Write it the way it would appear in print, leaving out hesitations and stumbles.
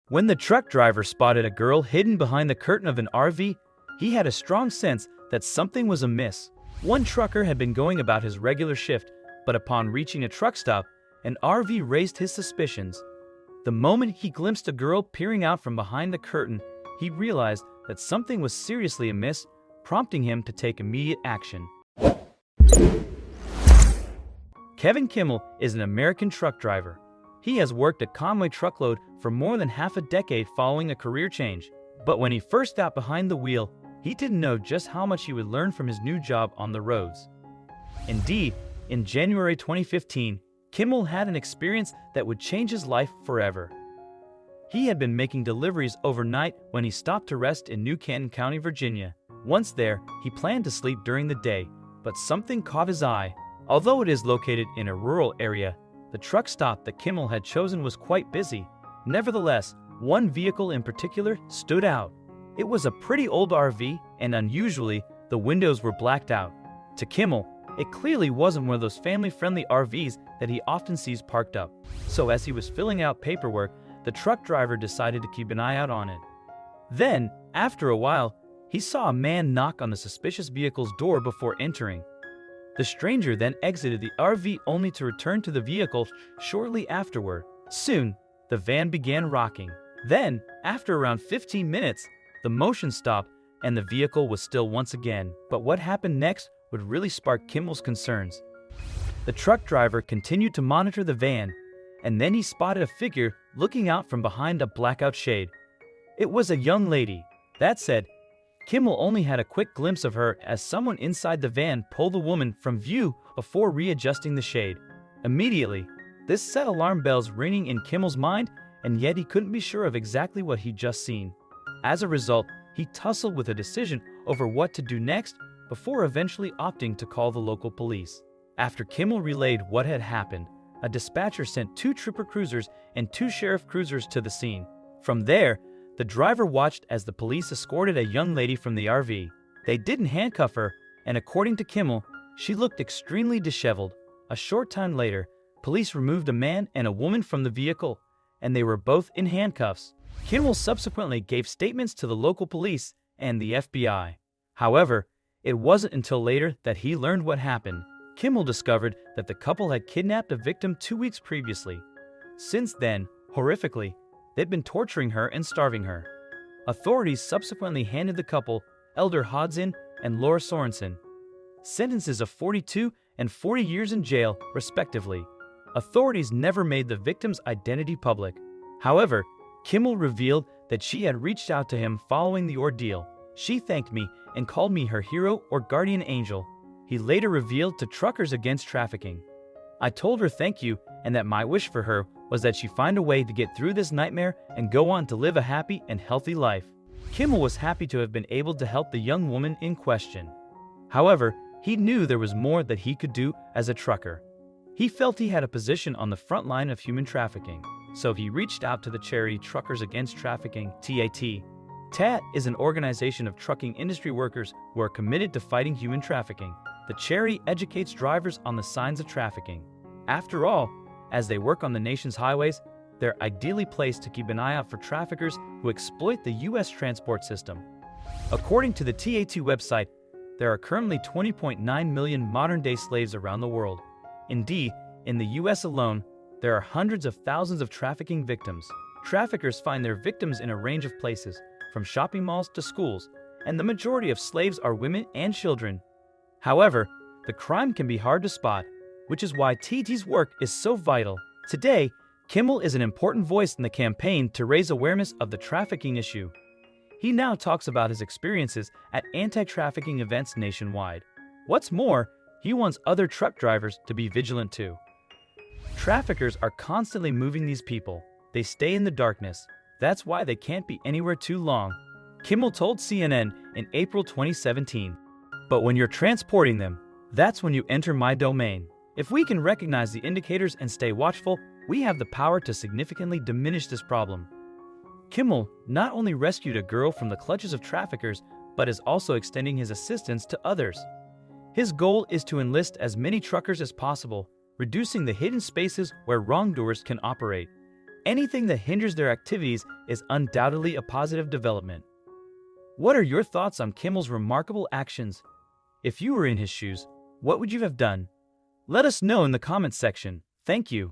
When the truck driver spotted a girl hidden behind the curtain of an RV, he had a strong sense that something was amiss. One trucker had been going about his regular shift, but upon reaching a truck stop, an RV raised his suspicions. The moment he glimpsed a girl peering out from behind the curtain, he realized that something was seriously amiss, prompting him to take immediate action. Kevin Kimmel is an American truck driver. He has worked at Conway Truckload for more than half a decade following a career change. But when he first got behind the wheel, he didn't know just how much he would learn from his new job on the roads. Indeed, in January 2015, Kimmel had an experience that would change his life forever. He had been making deliveries overnight when he stopped to rest in New Canton County, Virginia. Once there, he planned to sleep during the day, but something caught his eye. Although it is located in a rural area, the truck stop that Kimmel had chosen was quite busy. Nevertheless, one vehicle in particular stood out. It was a pretty old RV, and unusually, the windows were blacked out. To Kimmel, it clearly wasn't one of those family-friendly RVs that he often sees parked up. So as he was filling out paperwork, the truck driver decided to keep an eye out on it. Then, after a while, he saw a man knock on the suspicious vehicle's door before entering. The stranger then exited the RV only to return to the vehicle shortly afterward. Soon, the van began rocking. Then, after around 15 minutes, the motion stopped and the vehicle was still once again. But what happened next would really spark Kimmel's concerns. The truck driver continued to monitor the van, and then he spotted a figure looking out from behind a blackout shade. It was a young lady. That said, Kimmel only had a quick glimpse of her as someone inside the van pulled the woman from view before readjusting the shade. Immediately, this set alarm bells ringing in Kimmel's mind, and yet he couldn't be sure of exactly what he'd just seen. As a result, he tussled with a decision over what to do next before eventually opting to call the local police. After Kimmel relayed what had happened, a dispatcher sent 2 trooper cruisers and 2 sheriff cruisers to the scene. From there, the driver watched as the police escorted a young lady from the RV. They didn't handcuff her, and according to Kimmel, she looked extremely disheveled. A short time later, police removed a man and a woman from the vehicle, and they were both in handcuffs. Kimmel subsequently gave statements to the local police and the FBI. However, it wasn't until later that he learned what happened. Kimmel discovered that the couple had kidnapped a victim 2 weeks previously. Since then, horrifically, they'd been torturing her and starving her. Authorities subsequently handed the couple, Elder Hodson and Laura Sorensen, sentences of 42 and 40 years in jail, respectively. Authorities never made the victim's identity public. However, Kimmel revealed that she had reached out to him following the ordeal. She thanked me and called me her hero or guardian angel. He later revealed to Truckers Against Trafficking, "I told her thank you and that my wish for her was that she find a way to get through this nightmare and go on to live a happy and healthy life." Kimmel was happy to have been able to help the young woman in question. However, he knew there was more that he could do as a trucker. He felt he had a position on the front line of human trafficking, so he reached out to the charity Truckers Against Trafficking, TAT. TAT is an organization of trucking industry workers who are committed to fighting human trafficking. The charity educates drivers on the signs of trafficking. After all, as they work on the nation's highways, they're ideally placed to keep an eye out for traffickers who exploit the U.S. transport system. According to the TAT website, there are currently 20.9 million modern-day slaves around the world. Indeed, in the U.S. alone, there are hundreds of thousands of trafficking victims. Traffickers find their victims in a range of places, from shopping malls to schools, and the majority of slaves are women and children. However, the crime can be hard to spot, which is why TAT's work is so vital. Today, Kimmel is an important voice in the campaign to raise awareness of the trafficking issue. He now talks about his experiences at anti-trafficking events nationwide. What's more, he wants other truck drivers to be vigilant too. Traffickers are constantly moving these people. They stay in the darkness. That's why they can't be anywhere too long, Kimmel told CNN in April 2017. But when you're transporting them, that's when you enter my domain. If we can recognize the indicators and stay watchful, we have the power to significantly diminish this problem. Kimmel not only rescued a girl from the clutches of traffickers, but is also extending his assistance to others. His goal is to enlist as many truckers as possible, reducing the hidden spaces where wrongdoers can operate. anything that hinders their activities is undoubtedly a positive development. What are your thoughts on Kimmel's remarkable actions? If you were in his shoes, what would you have done? Let us know in the comments section. Thank you.